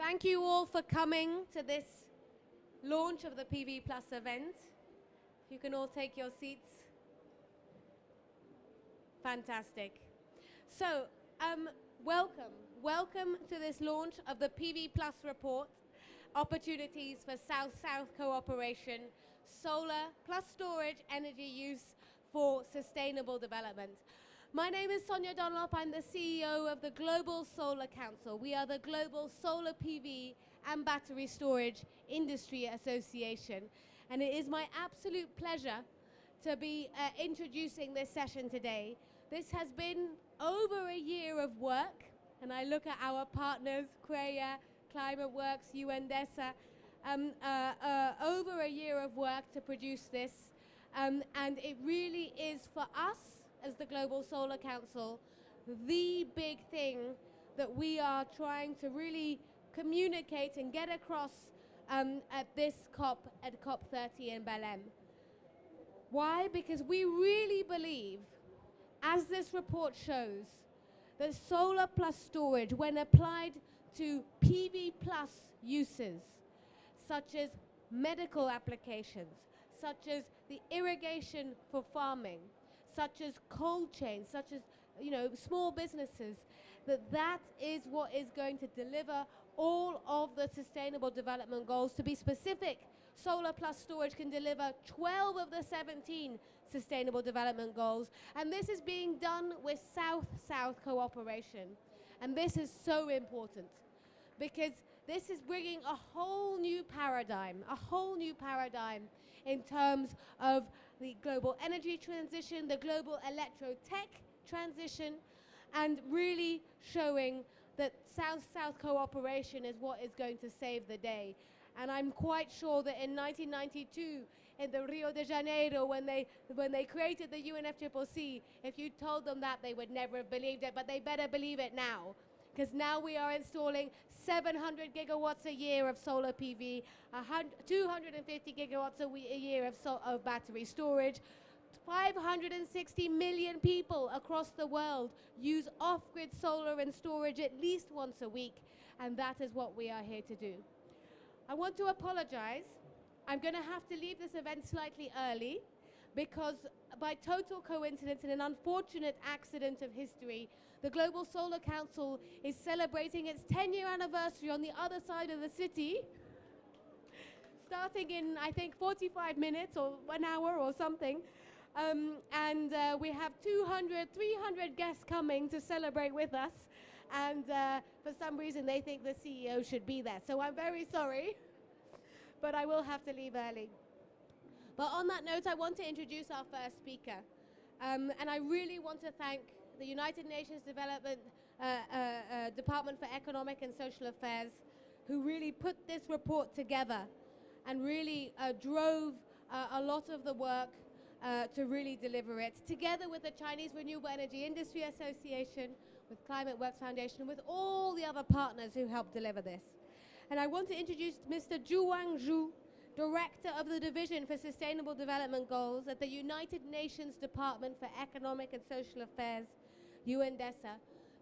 Thank you all for coming to this launch of the PV Plus event. If you can all take your seats. Fantastic. So, welcome to this launch of the PV Plus report, Opportunities for South-South Cooperation, Solar plus Storage Energy Use for Sustainable Development. My name is Sonia Dunlop. I'm the CEO of the Global Solar Council. We are the Global Solar PV and Battery Storage Industry Association. And it is my absolute pleasure to be introducing this session today. This has been over a year of work, and I look at our partners, CREIA, Climate Works, DESA, over a year of work to produce this. And it really is for us, as the Global Solar Council, the big thing that we are trying to really communicate and get across at this COP, at COP30 in Belém. Why? Because we really believe, as this report shows, that solar plus storage, when applied to PV plus uses, such as medical applications, such as the irrigation for farming, such as cold chains, such as small businesses, that is what is going to deliver all of the Sustainable Development Goals. To be specific, solar plus storage can deliver 12 of the 17 Sustainable Development Goals, and this is being done with South-South cooperation. And this is so important because this is bringing a whole new paradigm in terms of the global energy transition, the global electro-tech transition, and really showing that South-South cooperation is what is going to save the day. And I'm quite sure that in 1992, in the Rio de Janeiro, when they created the UNFCCC, if you told them that, they would never have believed it, but they better believe it now. Because now we are installing 700 gigawatts a year of solar PV, 250 gigawatts a year of battery storage. 560 million people across the world use off-grid solar and storage at least once a week, and that is what we are here to do. I want to apologize. I'm going to have to leave this event slightly early because by total coincidence and an unfortunate accident of history, the Global Solar Council is celebrating its 10-year anniversary on the other side of the city, starting in, I think, 45 minutes or 1 hour or something. We have 200, 300 guests coming to celebrate with us. And for some reason, they think the CEO should be there. So I'm very sorry, but I will have to leave early. But on that note, I want to introduce our first speaker. And I really want to thank the United Nations Development Department for Economic and Social Affairs, who really put this report together and really drove a lot of the work to really deliver it, together with the Chinese Renewable Energy Industry Association, with Climate Works Foundation, with all the other partners who helped deliver this. And I want to introduce Mr. Zhuang Zhu, Director of the Division for Sustainable Development Goals at the United Nations Department for Economic and Social Affairs, DESA,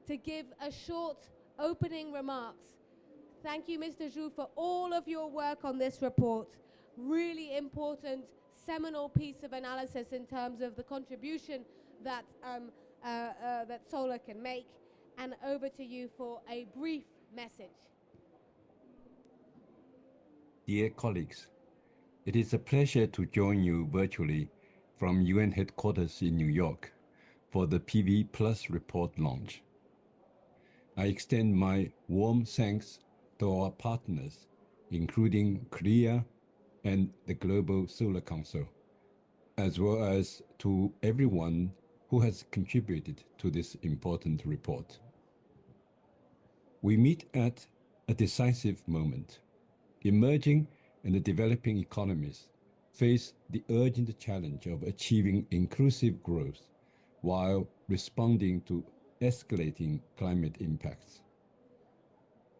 to give a short opening remarks. Thank you, Mr. Zhu, for all of your work on this report. Really important, seminal piece of analysis in terms of the contribution that, that solar can make. And over to you for a brief message. Dear colleagues, it is a pleasure to join you virtually from UN headquarters in New York for the PV Plus report launch. I extend my warm thanks to our partners, including CREIA and the Global Solar Council, as well as to everyone who has contributed to this important report. We meet at a decisive moment. Emerging and developing economies face the urgent challenge of achieving inclusive growth while responding to escalating climate impacts.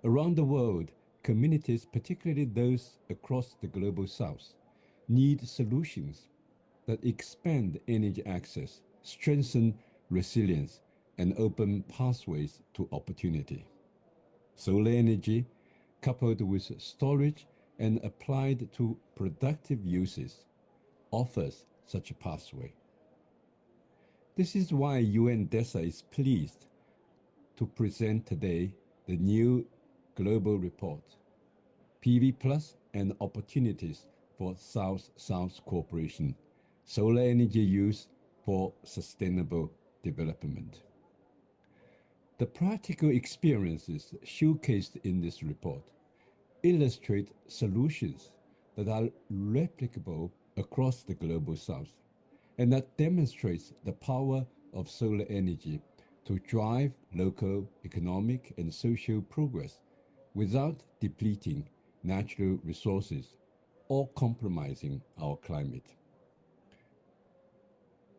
Around the world, communities, particularly those across the global south, need solutions that expand energy access, strengthen resilience, and open pathways to opportunity. Solar energy coupled with storage and applied to productive uses, offers such a pathway. This is why UN DESA is pleased to present today the new global report, PV Plus and Opportunities for South-South Cooperation, Solar Energy Use for Sustainable Development. The practical experiences showcased in this report illustrate solutions that are replicable across the global south and that demonstrates the power of solar energy to drive local economic and social progress without depleting natural resources or compromising our climate.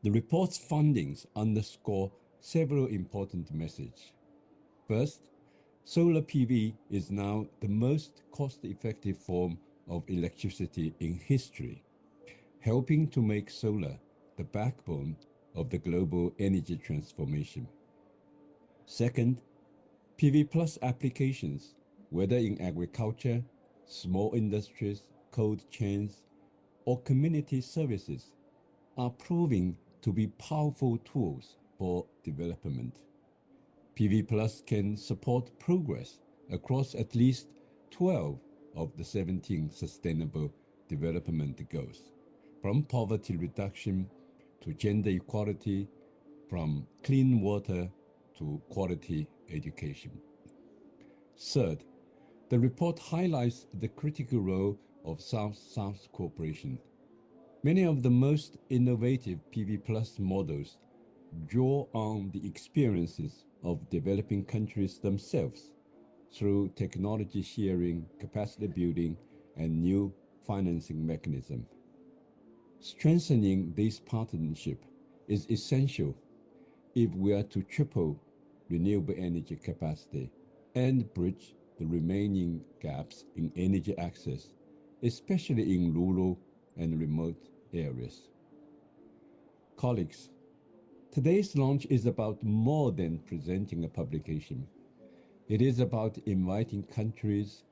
The report's findings underscore several important messages. First, solar PV is now the most cost-effective form of electricity in history, helping to make solar the backbone of the global energy transformation. Second, PV Plus applications, whether in agriculture, small industries, cold chains, or community services, are proving to be powerful tools for development. PV Plus can support progress across at least 12 of the 17 Sustainable Development Goals, from poverty reduction to gender equality, from clean water to quality education. Third, the report highlights the critical role of South-South cooperation. Many of the most innovative PV Plus models draw on the experiences of developing countries themselves through technology sharing, capacity building, and new financing mechanisms. Strengthening this partnership is essential if we are to triple renewable energy capacity and bridge the remaining gaps in energy access, especially in rural and remote areas. Colleagues, today's launch is about more than presenting a publication. It is about inviting countries,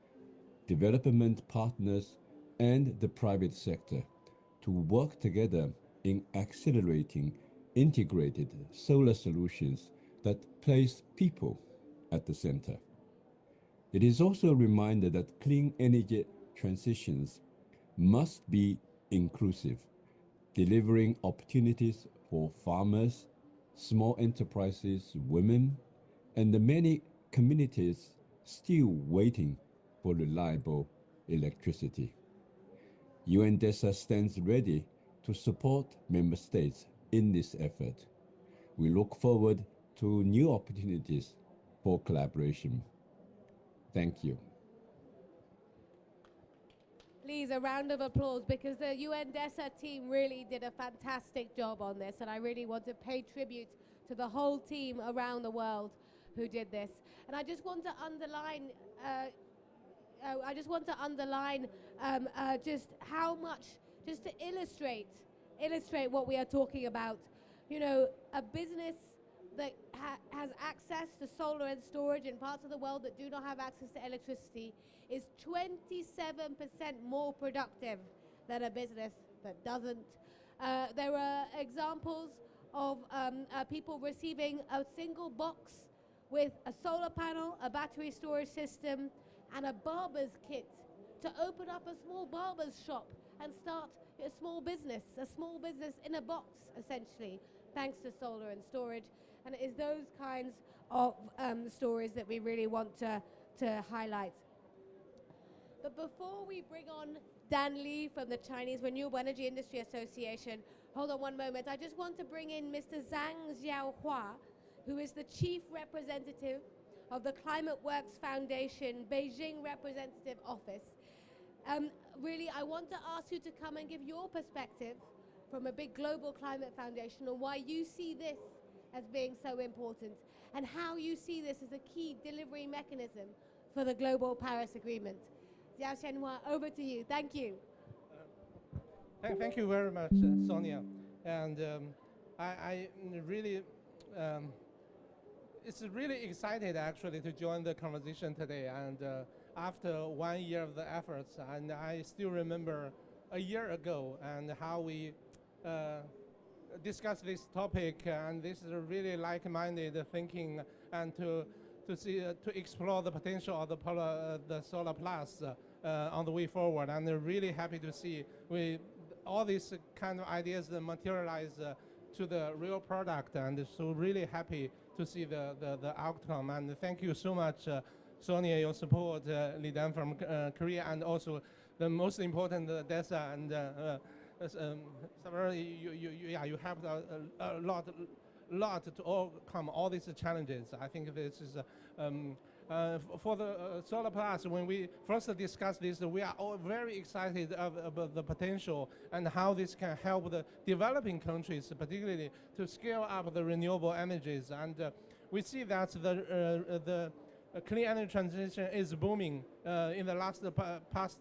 development partners, and the private sector to work together in accelerating integrated solar solutions that place people at the center. It is also a reminder that clean energy transitions must be inclusive, delivering opportunities for farmers, small enterprises, women, and the many communities still waiting for reliable electricity. UNDESA stands ready to support member states in this effort. We look forward to new opportunities for collaboration. Thank you. Please, a round of applause, because the UNDESA team really did a fantastic job on this, and I really want to pay tribute to the whole team around the world who did this. And I just want to underline just how much, just to illustrate what we are talking about. You know, a business that has access to solar and storage in parts of the world that do not have access to electricity is 27% more productive than a business that doesn't. There are examples of people receiving a single box with a solar panel, a battery storage system, and a barber's kit to open up a small barber's shop and start a small business in a box, essentially, thanks to solar and storage. And it is those kinds of stories that we really want to highlight. But before we bring on Dan Li from the Chinese Renewable Energy Industry Association, hold on one moment. I just want to bring in Mr. Zhang Xiaohua, who is the Chief Representative of the Climate Works Foundation Beijing Representative Office. Really, I want to ask you to come and give your perspective from a big global climate foundation on why you see this as being so important and how you see this as a key delivery mechanism for the global Paris Agreement. Xiao Xianhua, over to you. Thank you. Thank you very much, Sonia. And I really, it's really excited actually to join the conversation today. And after 1 year of the efforts. And I still remember a year ago and how we discuss this topic, and this is a really like-minded thinking, and to see to explore the potential of the solar plus on the way forward. And I'm really happy to see all these kind of ideas that materialize to the real product, and so really happy to see the outcome. And thank you so much, Sonia, your support, Li Dan from Korea, and also the most important DESA and you have a lot to overcome all these challenges. I think this is for the Solar Plus. When we first discussed this, we are all very excited about the potential and how this can help the developing countries, particularly to scale up the renewable energies. And we see that the clean energy transition is booming in the past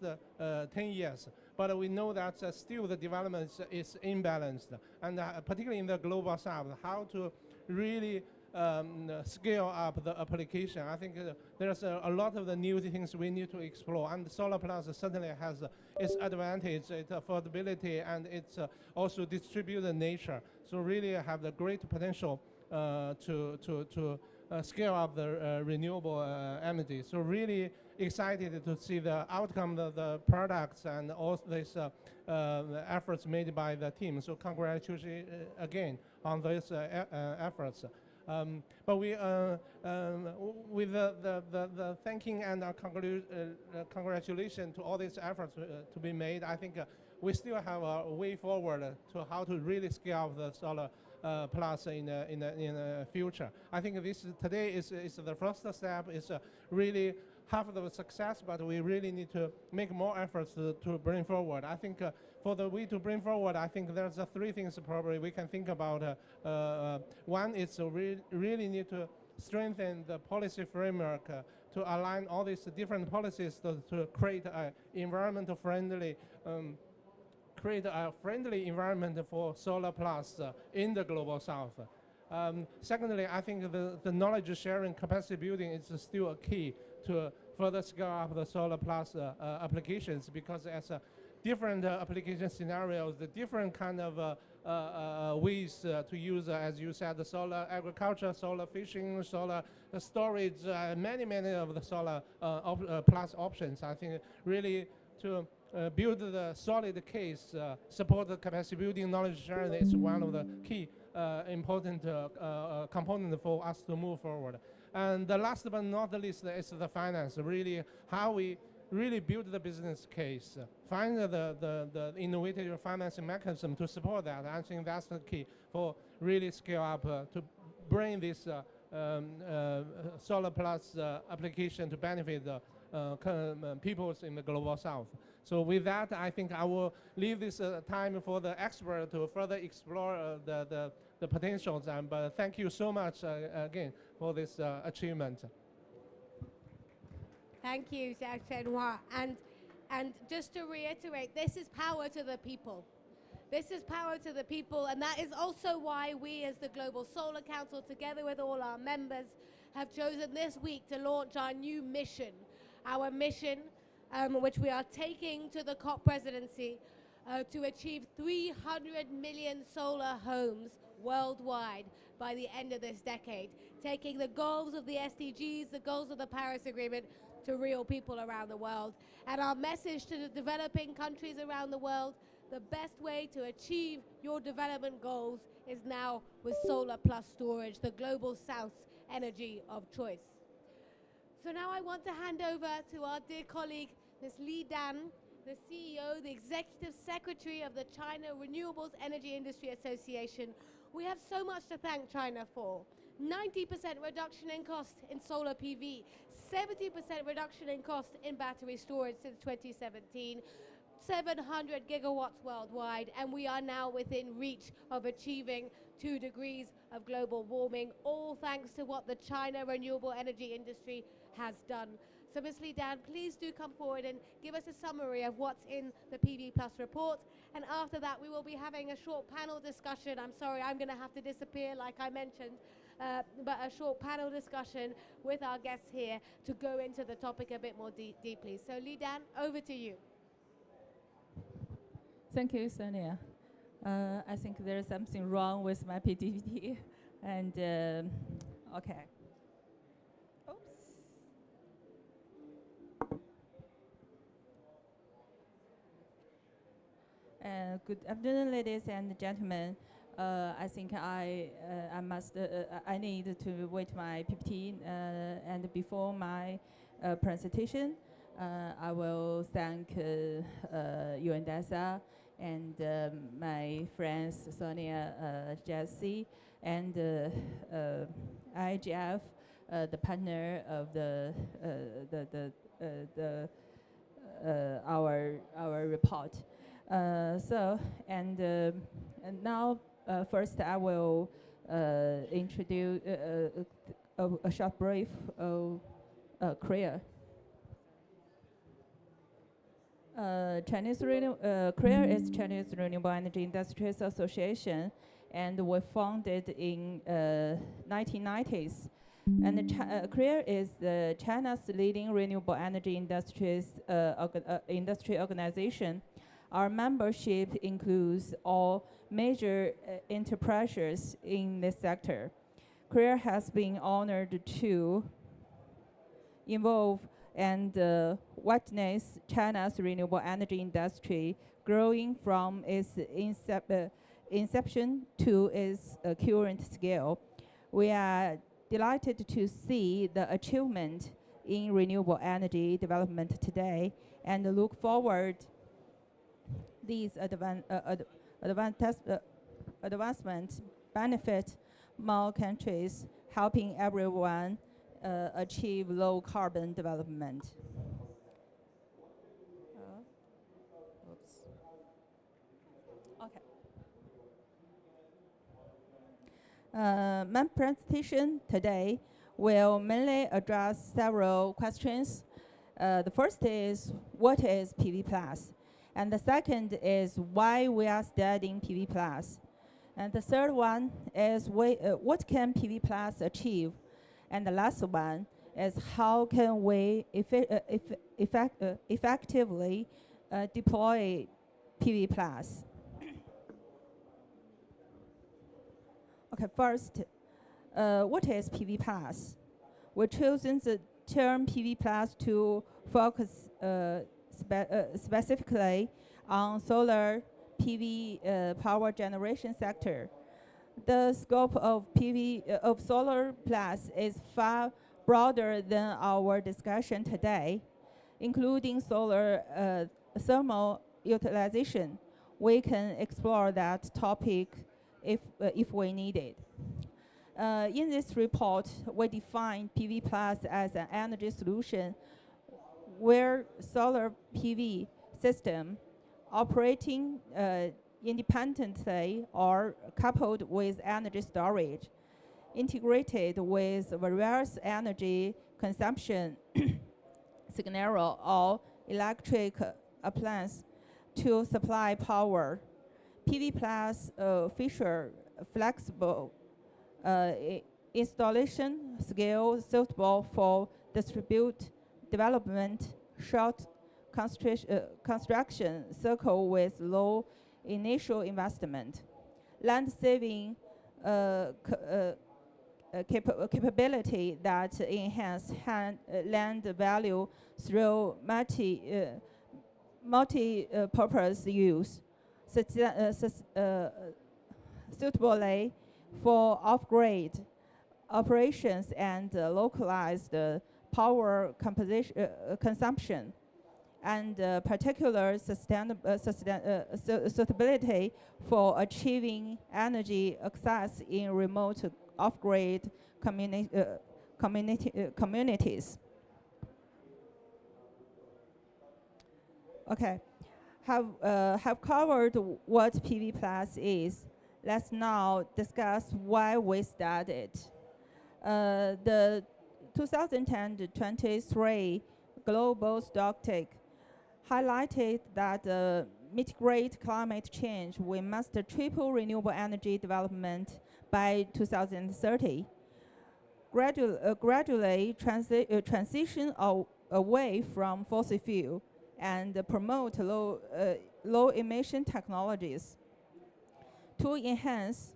10 years. But we know that still the development is imbalanced, and particularly in the global south, how to really scale up the application. I think there's a lot of the new things we need to explore, and Solar Plus certainly has its advantage, its affordability, and its also distributed nature. So really have the great potential to scale up the renewable energy. So really excited to see the outcome of the products and all these efforts made by the team. So congratulations again on these efforts. But we, with the thanking and congratulations to all these efforts to be made, I think we still have a way forward to how to really scale up the solar plus in the future. I think this today is the first step. Is really half of the success, but we really need to make more efforts to bring forward. I think for the way to bring forward, I think there's three things probably we can think about. One is really need to strengthen the policy framework to align all these different policies to create an environmental friendly create a friendly environment for solar plus in the global south. Secondly, I think the knowledge sharing, capacity building is still a key to further scale up the solar plus applications, because as different application scenarios, the different kind of ways to use, as you said, the solar agriculture, solar fishing, solar storage, many of the solar plus options. I think really to build the solid case, support the capacity building, knowledge sharing is one of the key important component for us to move forward. And the last but not the least is the finance, really how we really build the business case, find the innovative financing mechanism to support that. I think that's the key for really scale up to bring this solar plus application to benefit the peoples in the global south. So with that, I think I will leave this time for the expert to further explore the potentials. But thank you so much again for this achievement. Thank you, Xiao Chenhua. And just to reiterate, this is power to the people. This is power to the people, and that is also why we as the Global Solar Council, together with all our members, have chosen this week to launch our new mission. Our mission, which we are taking to the COP presidency, to achieve 300 million solar homes worldwide by the end of this decade, taking the goals of the SDGs, the goals of the Paris Agreement, to real people around the world. And our message to the developing countries around the world: the best way to achieve your development goals is now with solar plus storage, the global south's energy of choice. So now I want to hand over to our dear colleague, Ms. Li Dan, the CEO, the Executive Secretary of the China Renewables Energy Industry Association. We have so much to thank China for. 90% reduction in cost in solar PV, 70% reduction in cost in battery storage since 2017, 700 gigawatts worldwide, and we are now within reach of achieving 2 degrees of global warming, all thanks to what the China renewable energy industry has done. So Ms. Li Dan, please do come forward and give us a summary of what's in the PV Plus report. And after that, we will be having a short panel discussion. I'm sorry, I'm going to have to disappear, like I mentioned. but a short panel discussion with our guests here to go into the topic a bit more deeply. So Li Dan, over to you. Thank you, Sonia. I think there's something wrong with my PPT. And okay. Oops. Good afternoon, ladies and gentlemen. I think I need to wait my PPT, and before my presentation, I will thank DESA and my friends Sonia, Jesse, and IGF, the partner of our report. And now first I will introduce a short brief of CREIA. CREIA is Chinese Renewable Energy Industries Association, and was founded in 1990s. And CREIA is China's leading renewable energy industry organization. Our membership includes all major enterprises in this sector. CREIA has been honored to involve and witness China's renewable energy industry growing from its inception to its current scale. We are delighted to see the achievement in renewable energy development today and look forward these advancements benefit more countries, helping everyone achieve low carbon development. Okay. My presentation today will mainly address several questions. The first is, what is PV Plus? And the second is, why we are studying PV Plus? And the third one is, what can PV Plus achieve? And the last one is, how can we effectively deploy PV Plus? Okay, first, what is PV Plus? We've chosen the term PV Plus to focus specifically on solar PV power generation sector. The scope of of Solar Plus is far broader than our discussion today, including solar thermal utilization. We can explore that topic if we need it. In this report, we define PV Plus as an energy solution where solar PV system operating independently or coupled with energy storage, integrated with various energy consumption scenario or electric appliance to supply power. PV Plus feature flexible installation scale suitable for distribute development, short construction cycle with low initial investment, land saving capability that enhance land value through multi-purpose use, suitably for off-grid operations and localized power consumption, and particular suitability for achieving energy access in remote off-grid communities. Okay, have covered what PV Plus is. Let's now discuss why we started. The 2023 Global Stocktake highlighted that mitigate climate change, we must triple renewable energy development by 2030. gradually transition away from fossil fuel and promote low emission technologies to enhance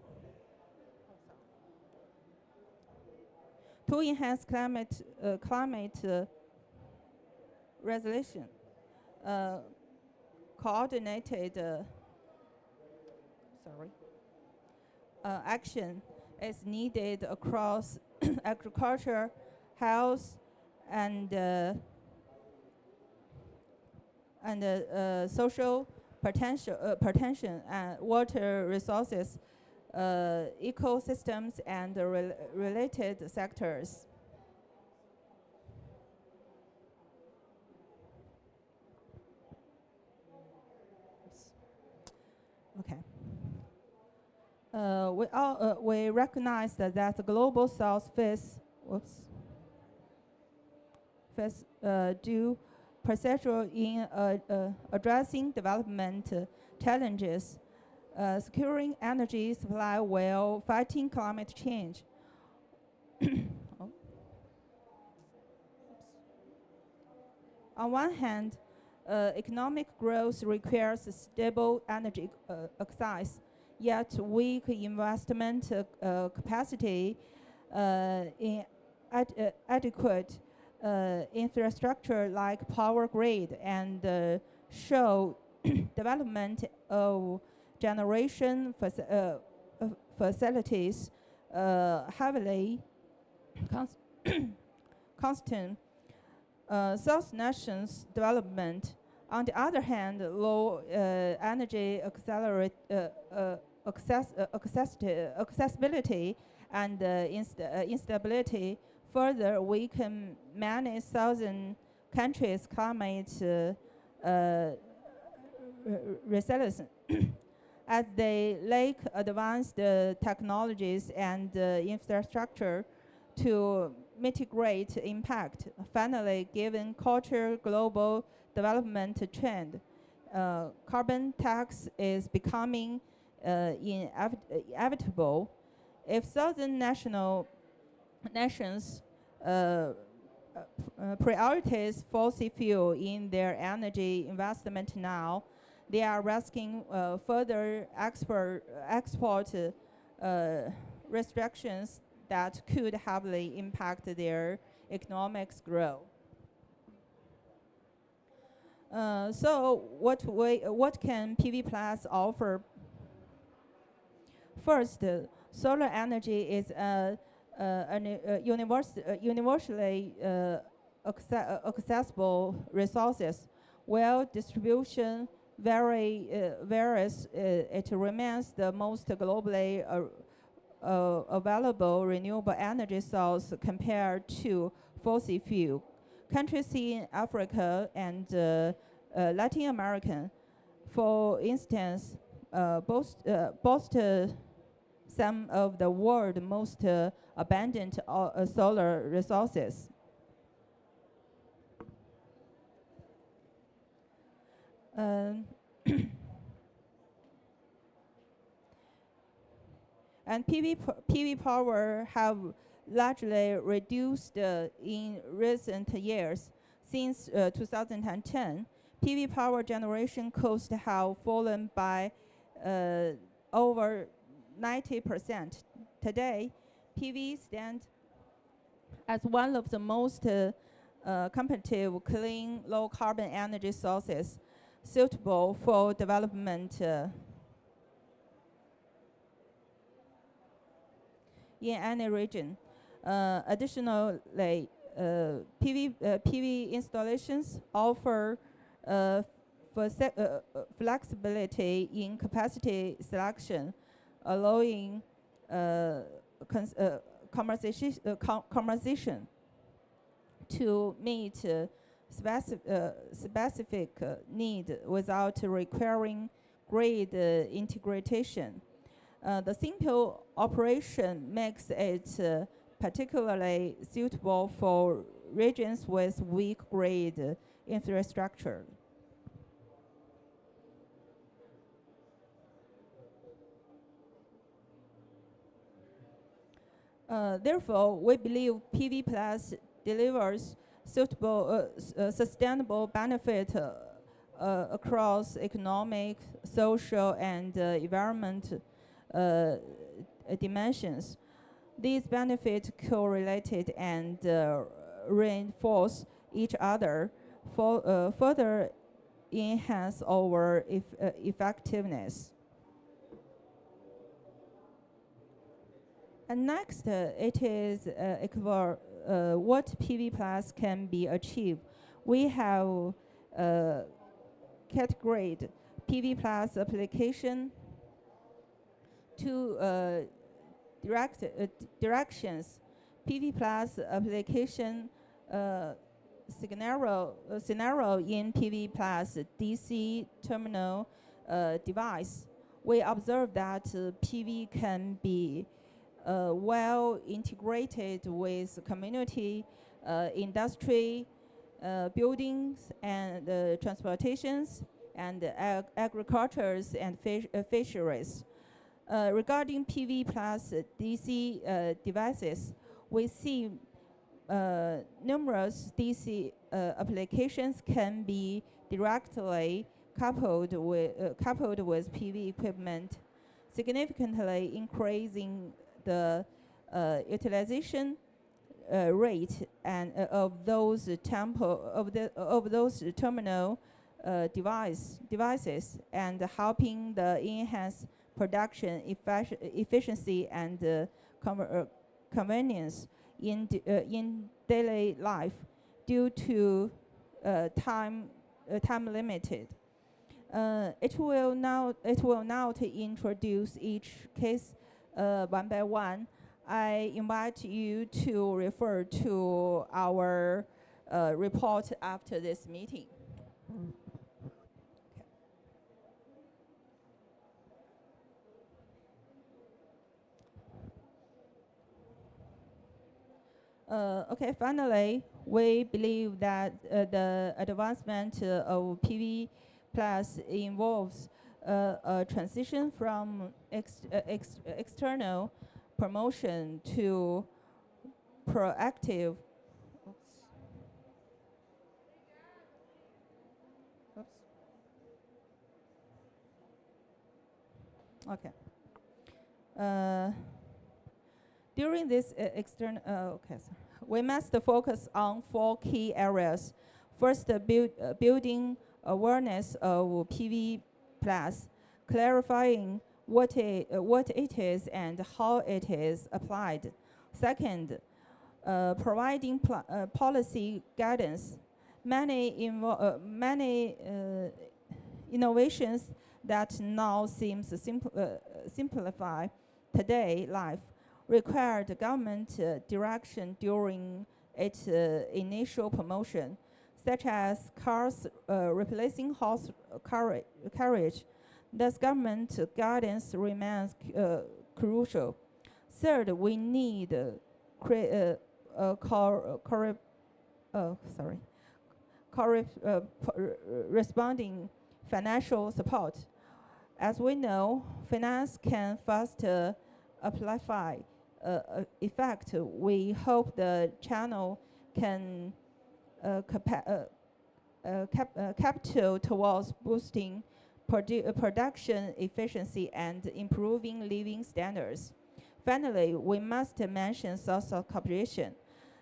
climate resolution. Coordinated action is needed across agriculture, health, and social protection and water resources, ecosystems, and related sectors. Okay. We recognize that the global south face due procedural in addressing development challenges, securing energy supply while fighting climate change. On one hand, economic growth requires stable energy access, yet weak investment capacity in adequate infrastructure like power grid and show development of generation facilities heavily constant. South nations' development, on the other hand, low energy accessibility and instability further weaken many southern countries' climate resilience as they lack advanced technologies and infrastructure to mitigate impact. Finally, given culture global development trend, carbon tax is becoming inevitable. If southern nations prioritize fossil fuel in their energy investment now, they are risking further export restrictions that could heavily impact their economic growth. So what can PV Plus offer? First, solar energy is universally accessible resources. While distribution varies, it remains the most globally available renewable energy source compared to fossil fuel. Countries in Africa and Latin America, for instance, boast some of the world's most abundant solar resources. And PV power have largely reduced in recent years. Since 2010, PV power generation costs have fallen by over 90%. Today, PV stands as one of the most competitive, clean, low-carbon energy sources suitable for development in any region. Additionally, PV installations offer flexibility in capacity selection, allowing commercialization to meet specific need without requiring grid integration. The simple operation makes it particularly suitable for regions with weak grid infrastructure. Therefore, we believe PV Plus delivers sustainable benefit across economic, social, and environment dimensions. These benefits correlated and reinforce each other, further enhance our effectiveness. And next, it is explore what PV Plus can be achieved. We have categorized PV Plus application to directions. PV Plus application scenario in PV Plus DC terminal device. We observe that PV can be well integrated with community, industry, buildings, and transportations, and agricultures and fisheries. Regarding PV plus DC devices, we see numerous DC applications can be directly coupled with PV equipment, significantly increasing the utilization rate and of those terminal devices, and helping the enhance production efficiency and convenience in daily life due to time limited. It will now to introduce each case one by one. I invite you to refer to our report after this meeting. Okay, finally, we believe that the advancement of PV Plus involves a transition from external promotion to proactive. Okay. During this we must focus on 4 key areas. First, building awareness of PV Plus, clarifying what it is and how it is applied. Second, providing policy guidance. Many innovations that now seems simplify today life required government direction during its initial promotion, such as cars replacing horse carriage. Thus, government guidance remains crucial. Third, we need responding financial support. As we know, finance can faster amplify effect. We hope the channel can capital towards boosting production efficiency and improving living standards. Finally, we must mention social cooperation.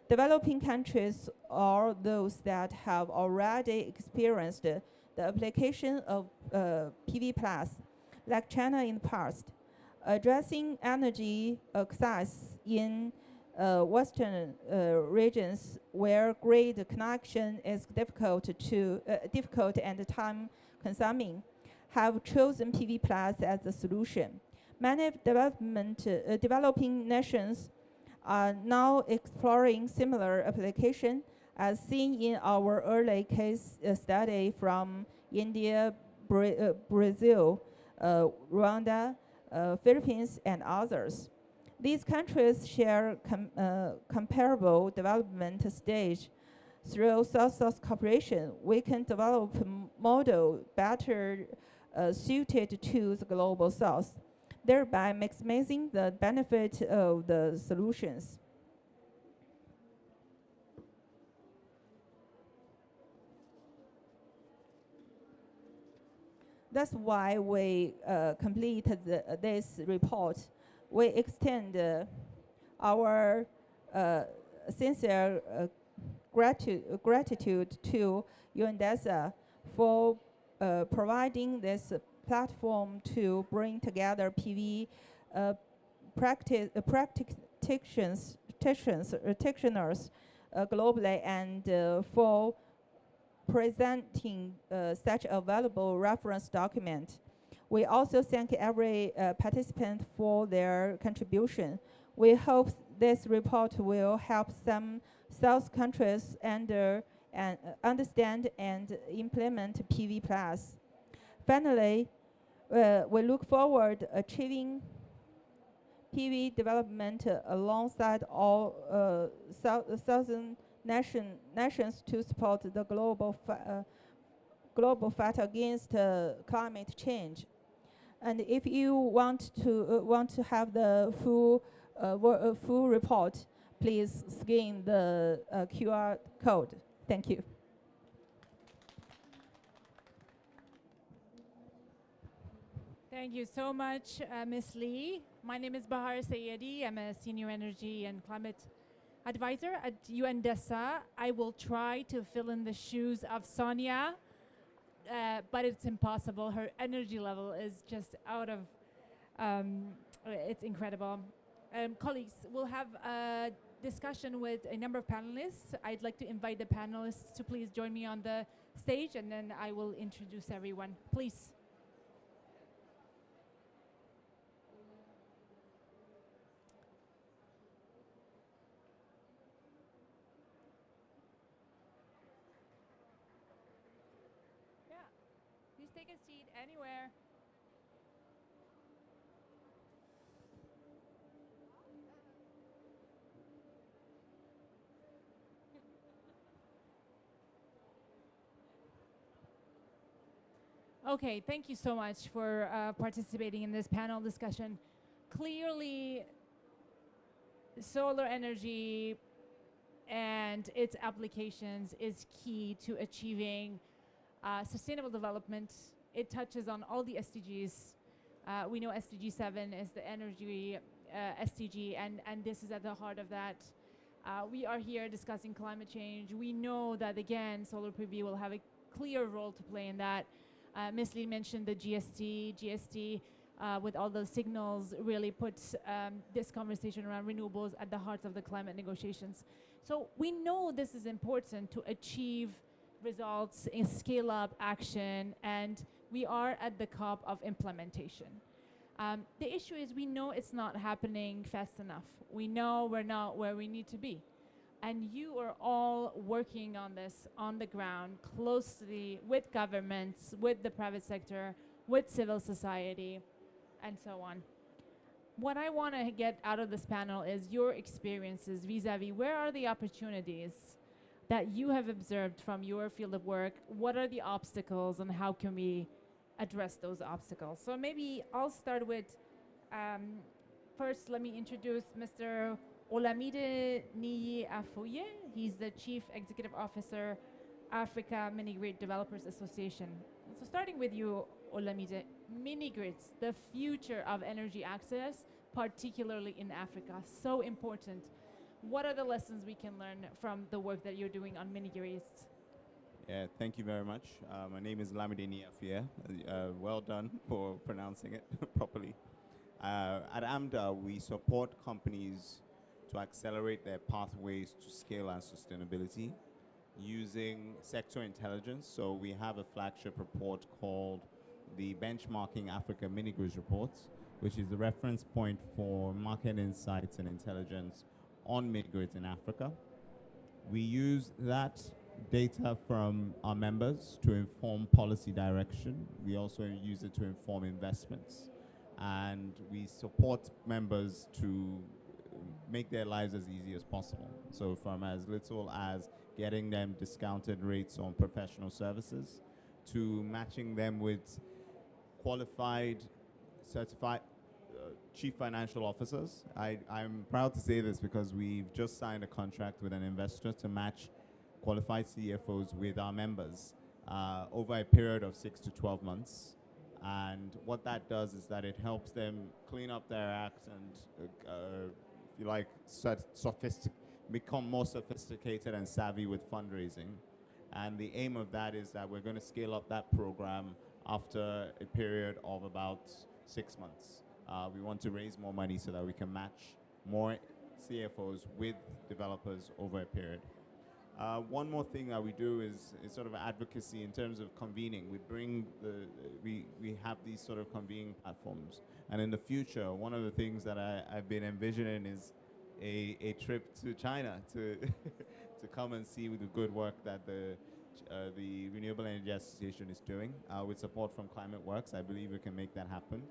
Developing countries are those that have already experienced the application of PV Plus, like China in the past. Addressing energy access in Western regions where grid connection is difficult and time-consuming, have chosen PV Plus as the solution. Many developing nations are now exploring similar application, as seen in our early case study from India, Brazil, Rwanda, Philippines, and others. These countries share comparable development stage. Through South-South cooperation, we can develop a model better suited to the global South. thereby maximizing the benefit of the solutions. That's why we completed this report. We extend our sincere gratitude to DESA for providing this platform to bring together PV practitioners globally, and for presenting such a valuable reference document. We also thank every participant for their contribution. We hope this report will help some South countries understand and implement PV+. Finally, we look forward achieving PV development alongside all southern nations to support the global fight against climate change. And if you want to have the full report, please scan the QR code. Thank you. Thank you so much, Ms. Lee. My name is Bahar Sayedi. I'm a Senior Energy and Climate Advisor at DESA. I will try to fill in the shoes of Sonia, but it's impossible. Her energy level is just out of, it's incredible. Colleagues, we'll have a discussion with a number of panelists. I'd like to invite the panelists to please join me on the stage, and then I will introduce everyone. Please. Please take a seat anywhere. Okay, thank you so much for participating in this panel discussion. Clearly, solar energy and its applications is key to achieving sustainable development. It touches on all the SDGs. We know SDG 7 is the energy SDG, and this is at the heart of that. We are here discussing climate change. We know that, again, solar PV will have a clear role to play in that. Ms. Lee mentioned the GST with all those signals really puts this conversation around renewables at the heart of the climate negotiations. So we know this is important to achieve results in scale up action, and we are at the COP of implementation. The issue is we know it's not happening fast enough. We know we're not where we need to be. And you are all working on this on the ground closely with governments, with the private sector, with civil society, and so on. What I want to get out of this panel is your experiences vis-a-vis where are the opportunities that you have observed from your field of work? What are the obstacles, and how can we address those obstacles? So maybe I'll start with, first let me introduce Mr. Olamide Niyi Afuye. He's the Chief Executive Officer, Africa Mini-Grid Developers Association. So starting with you, Olamide, mini-grids, the future of energy access, particularly in Africa, so important. What are the lessons we can learn from the work that you're doing on mini-grids? Yeah, thank you very much. My name is Olamide Niyi Afuye. Well done for pronouncing it properly. At AMDA, we support companies to accelerate their pathways to scale and sustainability using sector intelligence. So we have a flagship report called the Benchmarking Africa Mini-Grids Report, which is the reference point for market insights and intelligence on mini-grids in Africa. We use that data from our members to inform policy direction. We also use it to inform investments. And we support members to make their lives as easy as possible. So from as little as getting them discounted rates on professional services to matching them with qualified, certified chief financial officers. I'm proud to say this because we've just signed a contract with an investor to match qualified CFOs with our members over a period of 6 to 12 months. And what that does is that it helps them clean up their act and, if you like, become more sophisticated and savvy with fundraising. And the aim of that is that we're going to scale up that program after a period of about 6 months. We want to raise more money so that we can match more CFOs with developers over a period. One more thing that we do is sort of advocacy in terms of convening. We have these sort of convening platforms. And in the future, one of the things that I've been envisioning is a trip to China to to come and see the good work that the Renewable Energy Association is doing with support from Climate Works. I believe we can make that happen.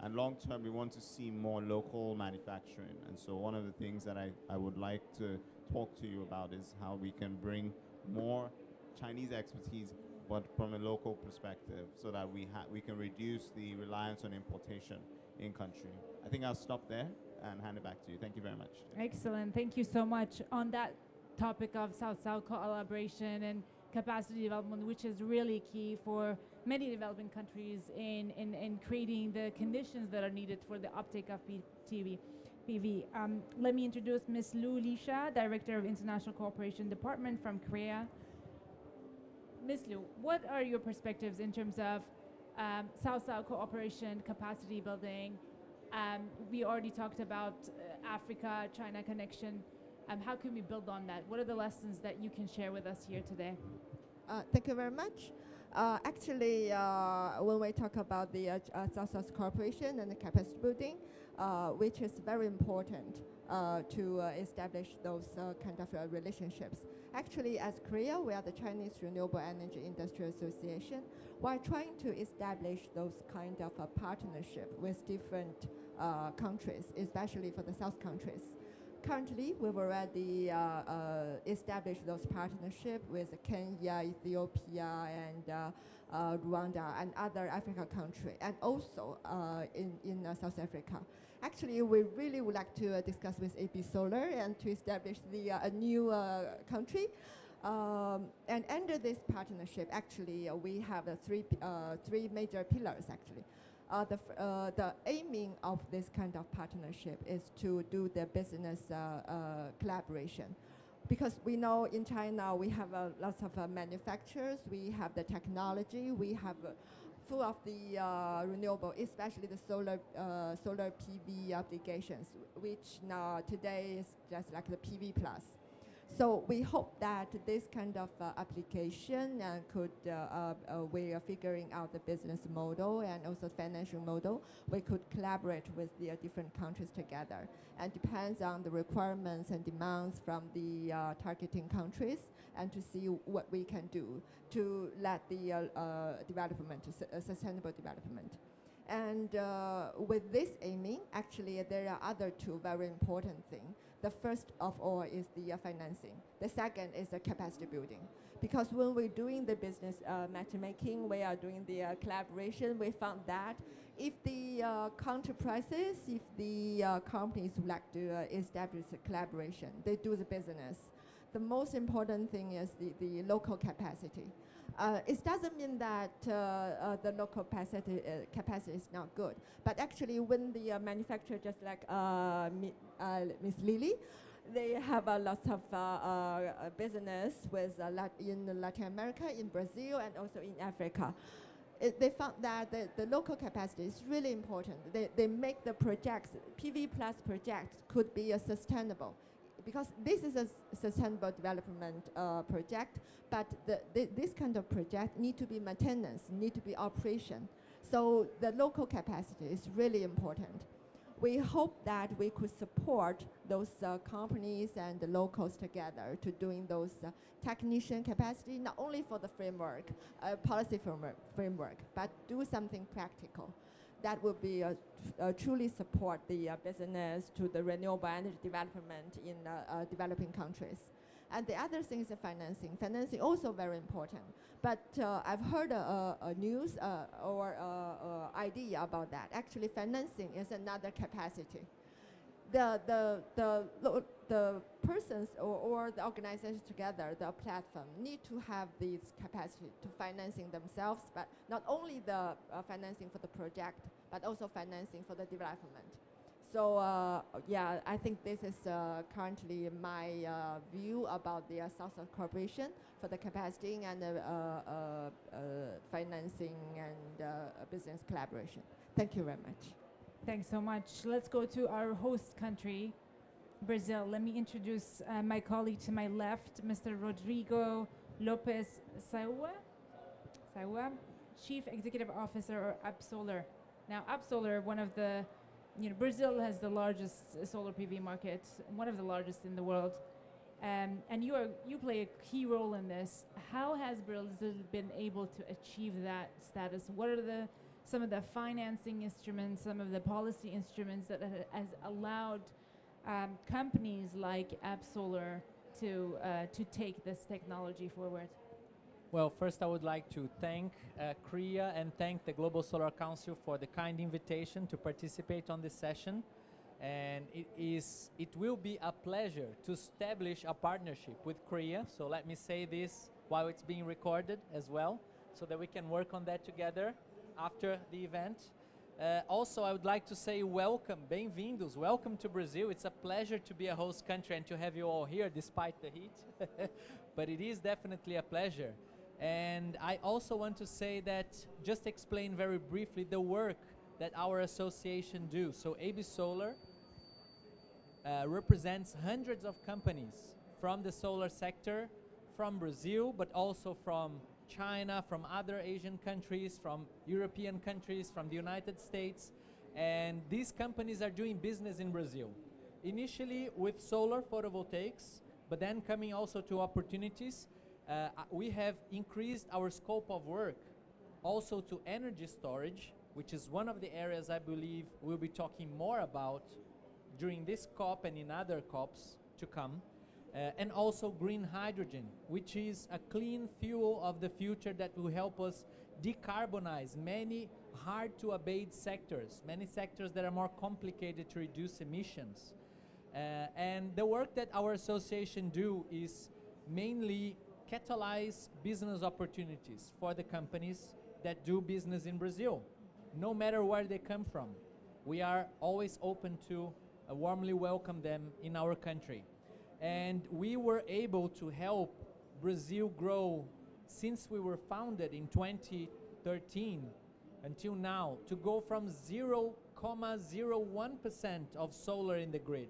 And long term, we want to see more local manufacturing. And so one of the things that I would like to talk to you about is how we can bring more Chinese expertise, but from a local perspective, so that we can reduce the reliance on importation in country. I think I'll stop there and hand it back to you. Thank you very much. Excellent. Thank you so much. On that topic of South-South collaboration and capacity development, which is really key for many developing countries in creating the conditions that are needed for the uptake of PV. Let me introduce Ms. Lu Lisha, Director of International Cooperation Department from CREIA. Ms. Lu, what are your perspectives in terms of South-South cooperation, capacity building? We already talked about Africa-China connection. How can we build on that? What are the lessons that you can share with us here today? Thank you very much. Actually, when we talk about the South-South cooperation and the capacity building, which is very important to establish those kind of relationships. Actually, as CREIA, we are the Chinese Renewable Energy Industry Association. We're trying to establish those kind of partnership with different countries, especially for the South countries. Currently, we've already established those partnerships with Kenya, Ethiopia, and Rwanda, and other African countries, and also in South Africa. Actually, we really would like to discuss with AB Solar and to establish a new country. And under this partnership, actually, we have three major pillars, actually. The aiming of this kind of partnership is to do the business collaboration. Because we know in China we have lots of manufacturers, we have the technology, we have full of the renewable, especially the solar PV applications, which now today is just like the PV plus. So we hope that this kind of application we are figuring out the business model and also financial model. We could collaborate with the different countries together, and depends on the requirements and demands from the targeting countries, and to see what we can do to let the sustainable development. And with this aiming, actually there are other two very important things. The first of all is the financing. The second is the capacity building. Because when we're doing the business matchmaking, we are doing the collaboration, we found that if the counterprices, if the companies would like to establish a collaboration, they do the business. The most important thing is the local capacity. It doesn't mean that the local capacity is not good, but actually when the manufacturer, just like Miss Lily, they have lots of business with in Latin America, in Brazil, and also in Africa. They found that the local capacity is really important. They make the projects, PV plus projects could be sustainable. Because this is a sustainable development project, but this kind of project need to be maintenance, need to be operation. So the local capacity is really important. We hope that we could support those companies and the locals together to doing those technician capacity, not only for the framework, policy framework, but do something practical. That will be truly support the business to the renewable energy development in developing countries. And the other thing is the financing. Financing also very important. But I've heard a news or idea about that. Actually, financing is another capacity. The persons or the organizations together, the platform, need to have this capacity to financing themselves, but not only the financing for the project, but also financing for the development. So yeah, I think this is currently my view about the South Corporation for the capacity and financing and business collaboration. Thank you very much. Thanks so much. Let's go to our host country, Brazil. Let me introduce my colleague to my left, Mr. Rodrigo Lopez Saua, Chief Executive Officer of AbSolar. Now, AbSolar, one of the, Brazil has the largest solar PV market, one of the largest in the world. And you play a key role in this. How has Brazil been able to achieve that status? What are some of the financing instruments, some of the policy instruments that has allowed companies like AbSolar to take this technology forward? Well, first I would like to thank CREIA and thank the Global Solar Council for the kind invitation to participate on this session. And it will be a pleasure to establish a partnership with CREIA. So let me say this while it's being recorded as well, so that we can work on that together after the event. Also, I would like to say welcome, bem-vindos, welcome to Brazil. It's a pleasure to be a host country and to have you all here despite the heat. But it is definitely a pleasure. And I also want to say that, just explain very briefly the work that our association do. So AbSolar represents hundreds of companies from the solar sector, from Brazil, but also from China, from other Asian countries, from European countries, from the United States. And these companies are doing business in Brazil. Initially with solar photovoltaics, but then coming also to opportunities. We have increased our scope of work also to energy storage, which is one of the areas I believe we'll be talking more about during this COP and in other COPs to come. And also green hydrogen, which is a clean fuel of the future that will help us decarbonize many hard to abate sectors, many sectors that are more complicated to reduce emissions. And the work that our association do is mainly catalyze business opportunities for the companies that do business in Brazil, no matter where they come from. We are always open to warmly welcome them in our country. And we were able to help Brazil grow since we were founded in 2013 until now, to go from 0.01% of solar in the grid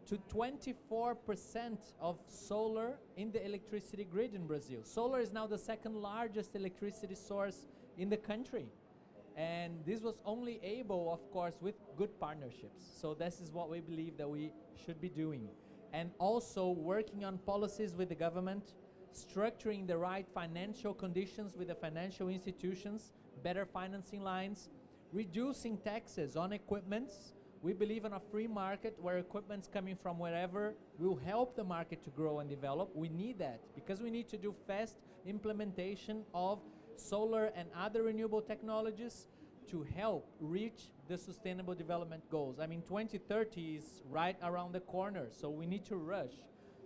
to 24% of solar in the electricity grid in Brazil. Solar is now the second largest electricity source in the country. And this was only able, of course, with good partnerships. So this is what we believe that we should be doing. And also working on policies with the government, structuring the right financial conditions with the financial institutions, better financing lines, reducing taxes on equipments. We believe in a free market where equipment's coming from wherever will help the market to grow and develop. We need that because we need to do fast implementation of solar and other renewable technologies to help reach the sustainable development goals. I mean, 2030 is right around the corner, so we need to rush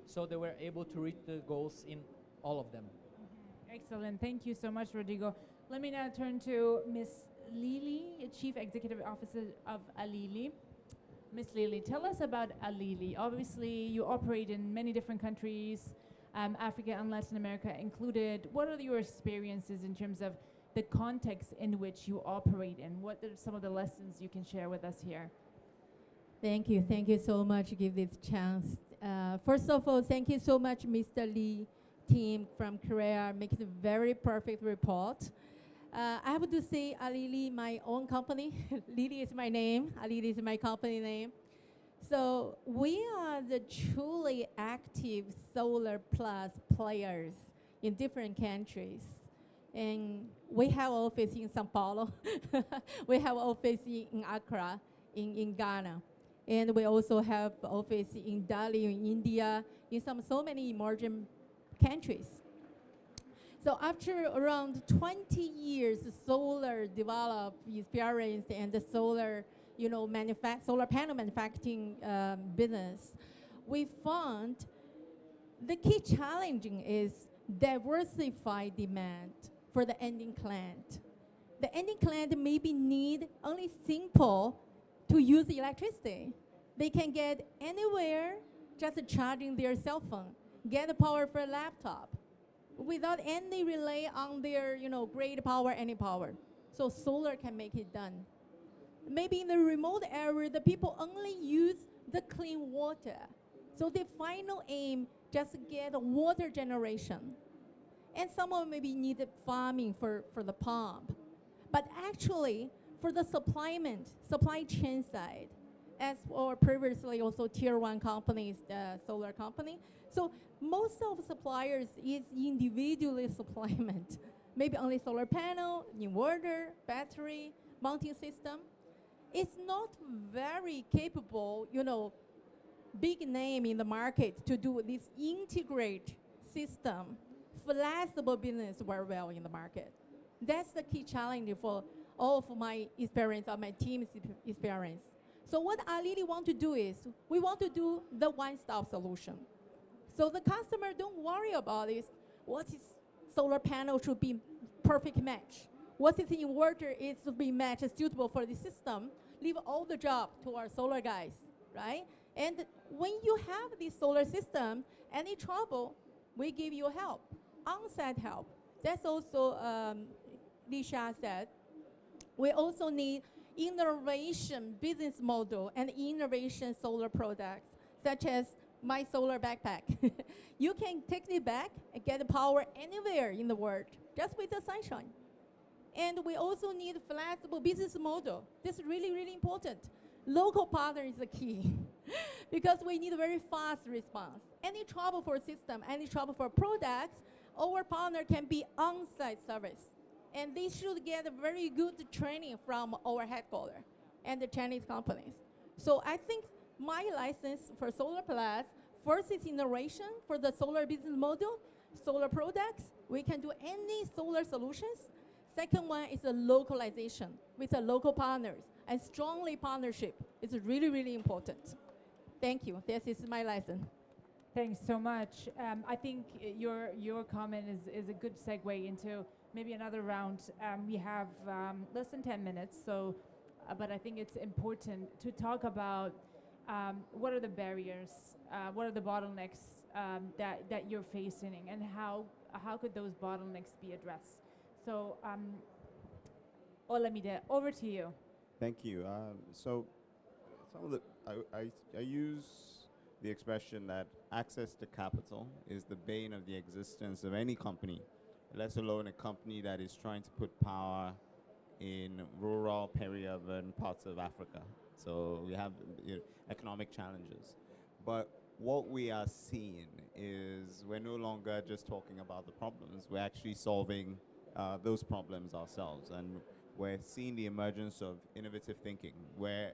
so that we're able to reach the goals in all of them. Excellent. Thank you so much, Rodrigo. Let me now turn to Ms. Lili, Chief Executive Officer of Alili. Ms. Lili, tell us about Alili. Obviously, you operate in many different countries, Africa and Latin America included. What are your experiences in terms of the context in which you operate in? What are some of the lessons you can share with us here? Thank you so much to give this chance. First of all, thank you so much, Mr. Lee team from CREIA, making a very perfect report. I have to say, Alili, my own company. Lili is my name. Alili is my company name. So we are the truly active solar plus players in different countries. And we have office in Sao Paulo. We have office in Accra, in Ghana. And we also have office in Delhi, in India, in so many emerging countries. So after around 20 years solar develop experience and the solar, solar panel manufacturing business, we found the key challenging is diversify demand for the ending client. The ending client maybe need only simple to use electricity. They can get anywhere just charging their cell phone, get the power for a laptop without any relay on their grid power, any power. So solar can make it done. Maybe in the remote area, the people only use the clean water. So the final aim just get water generation. And someone maybe need farming for the pump. But actually, for the supply chain side, as or previously also tier 1 companies, the solar company. So most of suppliers is individually supplement. Maybe only solar panel, inverter, battery, mounting system. It's not very capable, big name in the market to do this integrate system, flexible business very well in the market. That's the key challenge for all of my experience or my team's experience. So what I really want to do is, we want to do the one-stop solution. So the customer don't worry about this, what is solar panel should be perfect match. What is the inverter is to be matched suitable for the system. Leave all the job to our solar guys, right? And when you have this solar system, any trouble, we give you help, on-site help. That's also, Lisha said, we also need innovation business model and innovation solar products, such as my solar backpack. You can take it back and get the power anywhere in the world, just with the sunshine. And we also need flexible business model. This is really, really important. Local partner is the key because we need a very fast response. Any trouble for system, any trouble for products, our partner can be on-site service. And they should get a very good training from our headquarters and the Chinese companies. So I think my license for Solar Plus, first is innovation for the solar business model, solar products. We can do any solar solutions. Second one is the localization with the local partners and strongly partnership. It's really, really important. Thank you. This is my license. Thanks so much. I think your comment is a good segue into maybe another round. We have less than 10 minutes, so but I think it's important to talk about what are the barriers, what are the bottlenecks that you're facing, and how could those bottlenecks be addressed. So, Olamide, over to you. Thank you. So, some of the I use the expression that access to capital is the bane of the existence of any company, let alone a company that is trying to put power in rural, peri-urban parts of Africa. So we have economic challenges. But what we are seeing is we're no longer just talking about the problems, we're actually solving those problems ourselves. And we're seeing the emergence of innovative thinking, where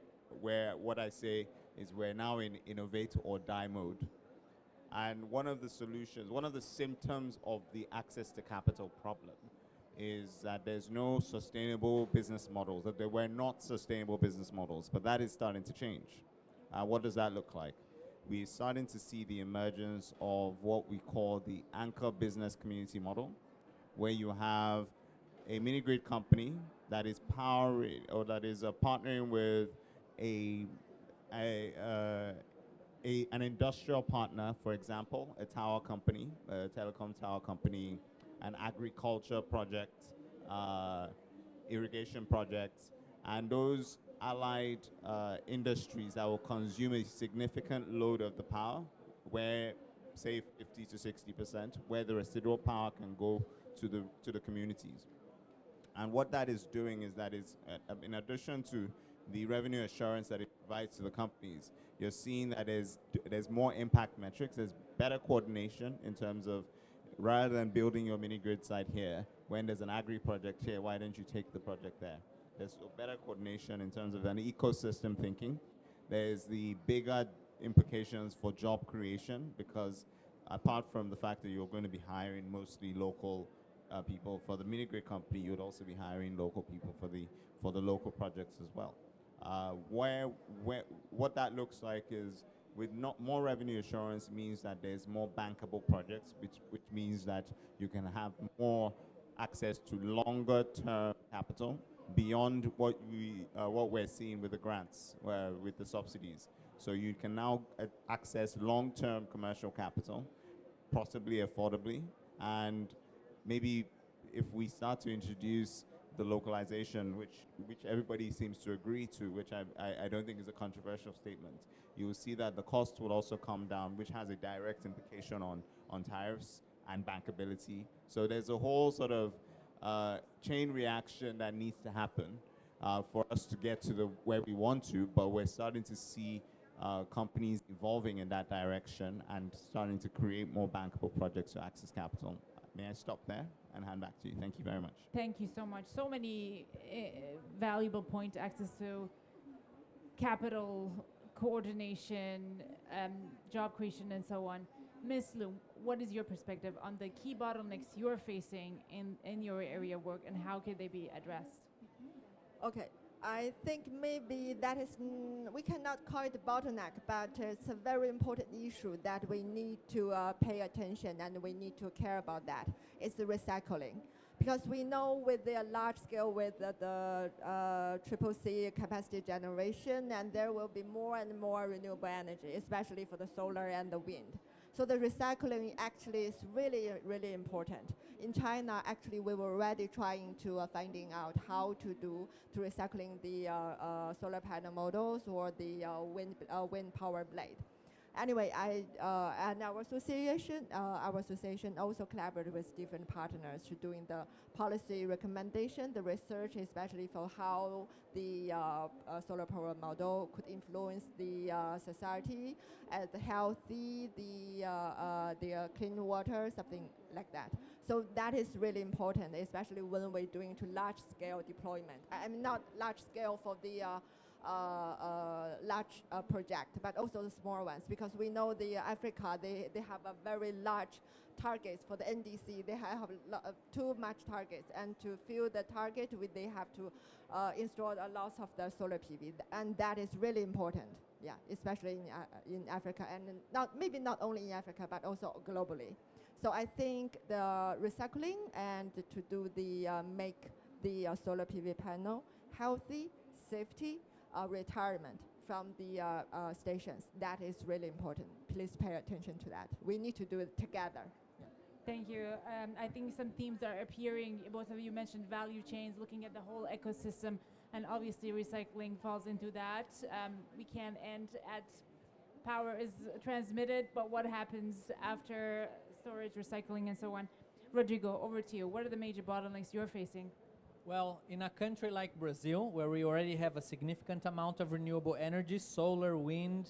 what I say is we're now in innovate or die mode. And one of the solutions, one of the symptoms of the access to capital problem is that there's no sustainable business models, that there were not sustainable business models, but that is starting to change. What does that look like? We're starting to see the emergence of what we call the anchor business community model, where you have a mini grid company that is powering or that is partnering with an industrial partner, for example, a tower company, a telecom tower company, an agriculture project, irrigation projects, and those allied industries that will consume a significant load of the power, where, say, 50 to 60%, where the residual power can go to the communities. And what that is doing is that is, in addition to the revenue assurance that it provides to the companies, you're seeing that there's more impact metrics, there's better coordination in terms of, rather than building your mini grid site here, when there's an agri project here, why don't you take the project there? There's better coordination in terms of an ecosystem thinking. There's the bigger implications for job creation, because apart from the fact that you're going to be hiring mostly local people for the mini grid company, you would also be hiring local people for the local projects as well. What that looks like is, with not more revenue assurance means that there's more bankable projects, which means that you can have more access to longer term capital beyond what we're seeing with the grants, with the subsidies. So you can now access long-term commercial capital, possibly affordably, and maybe if we start to introduce the localization, which everybody seems to agree to, which I don't think is a controversial statement, you will see that the cost will also come down, which has a direct implication on tariffs and bankability. So there's a whole sort of chain reaction that needs to happen for us to get to where we want to, but we're starting to see companies evolving in that direction and starting to create more bankable projects to access capital. May I stop there and hand back to you? Thank you very much. Thank you so much. So many valuable points: access to capital, coordination, job creation, and so on. Ms. Lu, what is your perspective on the key bottlenecks you're facing in your area of work, and how can they be addressed? Okay, I think maybe that is, we cannot call it a bottleneck, but it's a very important issue that we need to pay attention and we need to care about that. It's the recycling. Because we know with the large scale, with the CCC capacity generation, and there will be more and more renewable energy, especially for the solar and the wind. So the recycling actually is really, really important. In China, actually, we were already trying to finding out how to do to recycling the solar panel models or the wind power blade. Anyway, and our association also collaborated with different partners to doing the policy recommendation, the research, especially for how the solar power model could influence the society, the healthy, the clean water, something like that. So that is really important, especially when we're doing to large-scale deployment. I mean, not large-scale for the large project, but also the small ones, because we know the Africa, they have a very large targets for the NDC. They have too much targets, and to fill the target, they have to install a lot of the solar PV, and that is really important. Yeah, especially in Africa, and maybe not only in Africa, but also globally. So I think the recycling and to do the make the solar PV panel healthy, safety, retirement from the stations. That is really important. Please pay attention to that. We need to do it together. Yeah. Thank you. I think some themes are appearing. Both of you mentioned value chains, looking at the whole ecosystem, and obviously recycling falls into that. We can end at power is transmitted, but what happens after storage, recycling, and so on? Rodrigo, over to you. What are the major bottlenecks you're facing? Well, in a country like Brazil, where we already have a significant amount of renewable energy, solar, wind,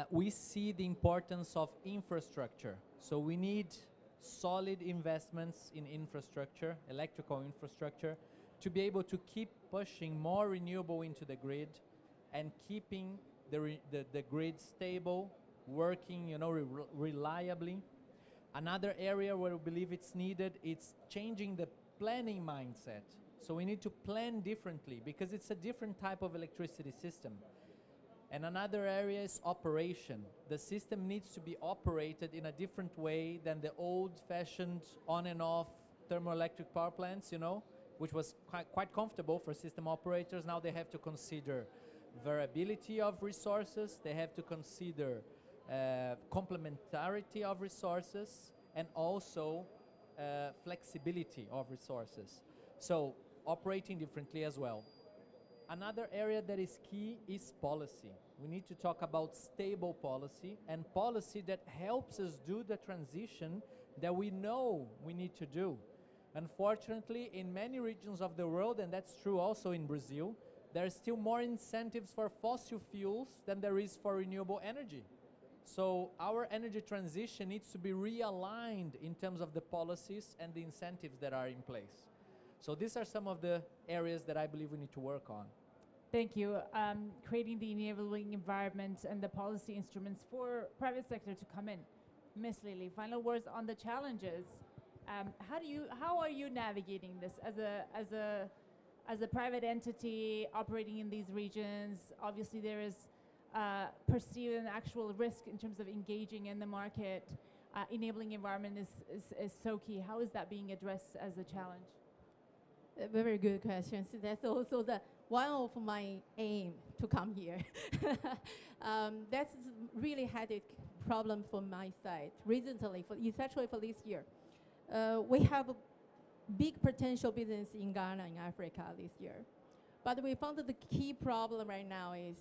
we see the importance of infrastructure. So we need solid investments in infrastructure, electrical infrastructure, to be able to keep pushing more renewable into the grid and keeping the grid stable, working, reliably. Another area where we believe it's needed, it's changing the planning mindset. So we need to plan differently because it's a different type of electricity system. And another area is operation. The system needs to be operated in a different way than the old-fashioned on and off thermoelectric power plants, which was quite comfortable for system operators. Now they have to consider variability of resources, they have to consider complementarity of resources, and also flexibility of resources. So operating differently as well. Another area that is key is policy. We need to talk about stable policy and policy that helps us do the transition that we know we need to do. Unfortunately, in many regions of the world, and that's true also in Brazil, there are still more incentives for fossil fuels than there is for renewable energy. So our energy transition needs to be realigned in terms of the policies and the incentives that are in place. So these are some of the areas that I believe we need to work on. Thank you. Creating the enabling environment and the policy instruments for private sector to come in. Ms. Lily, final words on the challenges. How are you navigating this as a private entity operating in these regions? Obviously, there is perceived an actual risk in terms of engaging in the market. Enabling environment is so key. How is that being addressed as a challenge? A very good question. So that's also the one of my aim to come here. That's really had a problem from my side recently, especially for this year. We have a big potential business in Ghana in Africa this year. But we found that the key problem right now is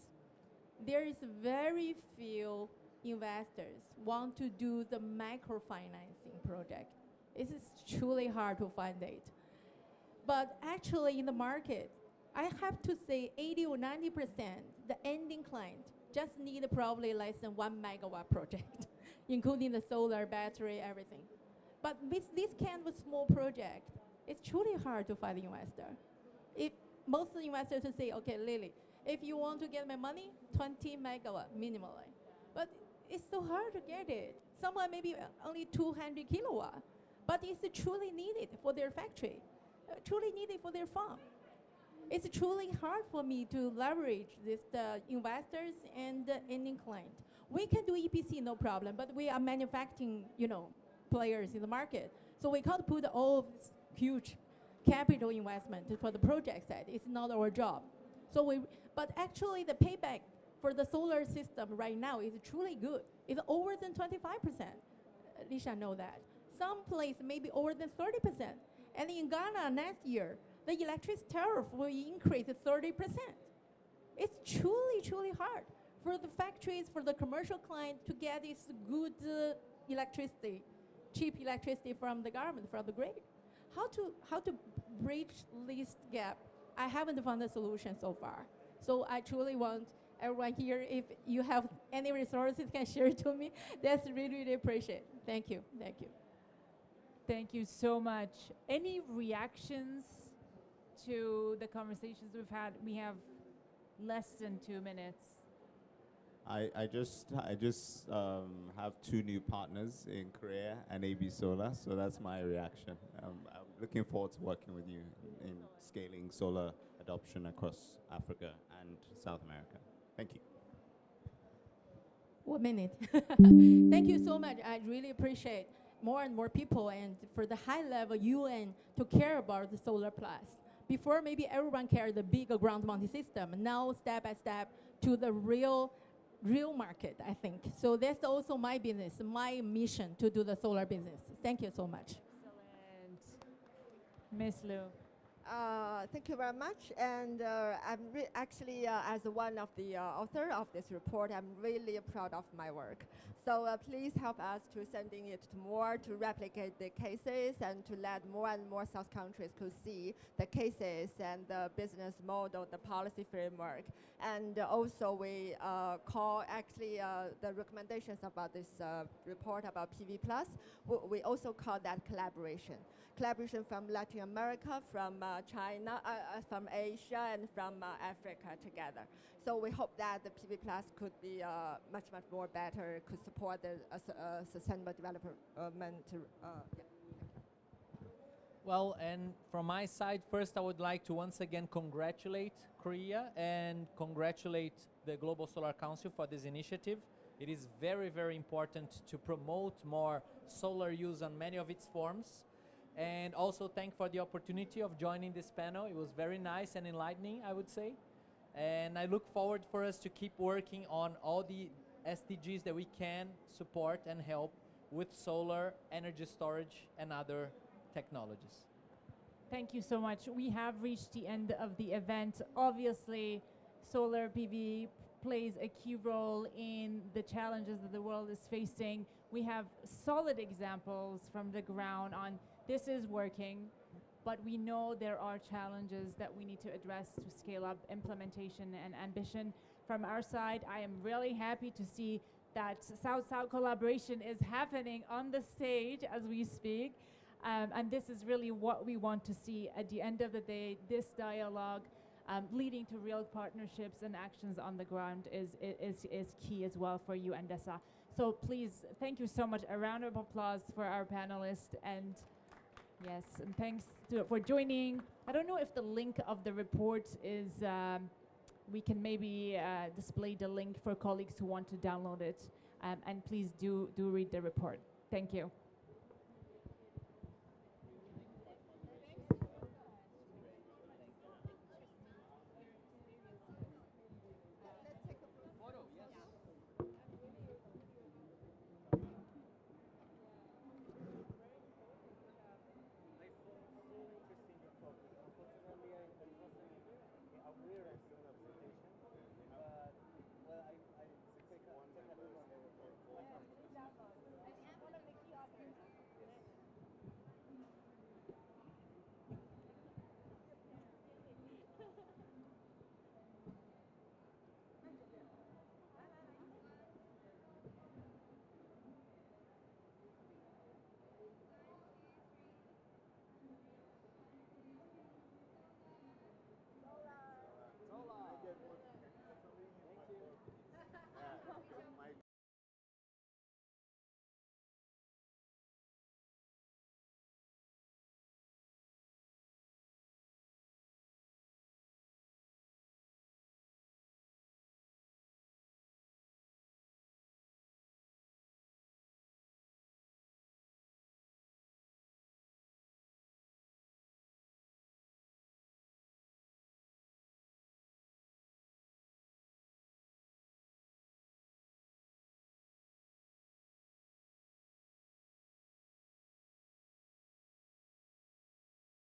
there is very few investors want to do the microfinancing project. It is truly hard to find it. But actually in the market, I have to say 80 or 90%, the ending client just need probably less than 1 megawatt project, including the solar, battery, everything. But with this kind of small project, it's truly hard to find investor. If most of the investors will say, okay, Lily, if you want to get my money, 20 megawatt minimally. But it's so hard to get it. Someone maybe only 200 kilowatt, but it's truly needed for their factory, truly needed for their farm. It's truly hard for me to leverage this investors and ending client. We can do EPC, no problem, but we are manufacturing, players in the market. So we can't put all of this huge capital investment for the project side. It's not our job. But actually the payback for the solar system right now is truly good. It's over than 25%. Lisha know that. Some place maybe over than 30%. And in Ghana next year, the electricity tariff will increase 30%. It's truly, truly hard for the factories, for the commercial client to get this good electricity, cheap electricity from the government, from the grid. How to bridge this gap? I haven't found a solution so far. So I truly want everyone here, if you have any resources, can share it to me. That's really, really appreciate. Thank you. Thank you. Thank you so much. Any reactions to the conversations we've had? We have less than 2 minutes. I just have 2 new partners in CREIA and AB Solar, so that's my reaction. I'm looking forward to working with you in scaling solar adoption across Africa and South America. Thank you. 1 minute. Thank you so much. I really appreciate more and more people and for the high level UN to care about the solar plus. Before maybe everyone cared the big ground mounted system. Now step by step to the real market, I think. So that's also my business, my mission to do the solar business. Thank you so much. Excellent. Ms. Liu. Thank you very much. And I'm actually, as one of the author of this report, I'm really proud of my work. So please help us to sending it to more, to replicate the cases and to let more and more South countries could see the cases and the business model, the policy framework. And also we call actually the recommendations about this report about PV Plus, we also call that collaboration. Collaboration from Latin America, from China, from Asia, and from Africa together. So we hope that the PV Plus could be much, much more better, could support the sustainable development. Well, and from my side, first I would like to once again congratulate CREIA and congratulate the Global Solar Council for this initiative. It is very, very important to promote more solar use on many of its forms. And also thank for the opportunity of joining this panel. It was very nice and enlightening, I would say. And I look forward for us to keep working on all the SDGs that we can support and help with solar, energy storage, and other technologies. Thank you so much. We have reached the end of the event. Obviously, solar PV plays a key role in the challenges that the world is facing. We have solid examples from the ground on this is working, but we know there are challenges that we need to address to scale up implementation and ambition. From our side, I am really happy to see that South-South collaboration is happening on the stage as we speak. And this is really what we want to see at the end of the day, this dialogue leading to real partnerships and actions on the ground is key as well for you and DESA. So please, thank you so much. A round of applause for our panelists, and yes, and thanks for joining. I don't know if the link of the report is, we can maybe display the link for colleagues who want to download it. And please do read the report. Thank you.